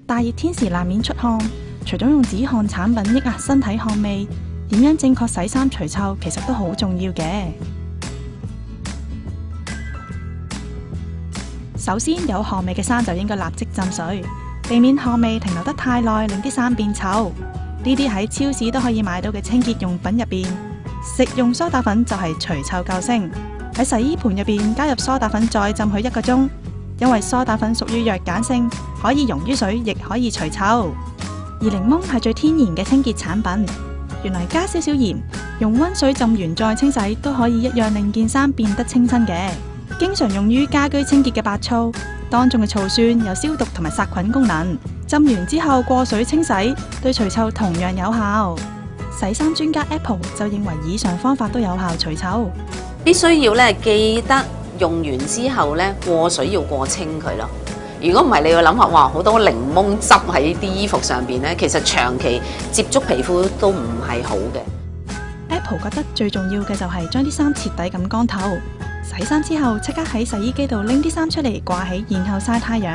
大熱天時難免出汗，除咗用止汗產品抑壓身體汗味，點樣正確洗衫除臭其實都好重要嘅。首先，有汗味嘅衫就應該立即浸水，避免汗味停留得太耐，令啲衫變臭。呢啲喺超市都可以買到嘅清潔用品入邊，食用蘇打粉就係除臭救星。喺洗衣盤入邊加入蘇打粉，再浸佢1個鐘，因為蘇打粉屬於弱鹼性，可以溶於水，亦可以除臭。而檸檬係最天然嘅清潔產品，原來加少少鹽，用溫水浸完再清洗，都可以一樣令件衫變得清新嘅。經常用於家居清潔嘅白醋，當中嘅醋酸有消毒同埋殺菌功能，浸完之後過水清洗，對除臭同樣有效。洗衫專家 Apple 就認為以上方法都有效除臭，必須要記得用完之後過水要過清佢咯。如果唔係，你要諗下，哇，好多檸檬汁喺啲衣服上邊其實長期接觸皮膚都唔係好嘅。Apple 覺得最重要嘅就係將啲衫徹底咁乾透。洗衫之後，即刻喺洗衣機度拎啲衫出嚟掛起，然後曬太陽。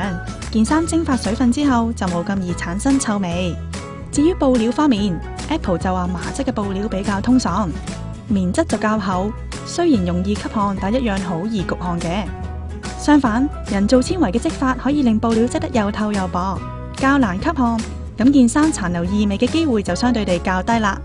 件衫蒸發水分之後，就冇咁易產生臭味。至於布料方面， Apple 就話麻質嘅布料比較通爽，棉質就較厚，雖然容易吸汗，但一樣好易焗汗嘅。相反，人造纖維嘅織法可以令布料織得又透又薄，較難吸汗，咁件衫殘留異味嘅機會就相對地較低啦。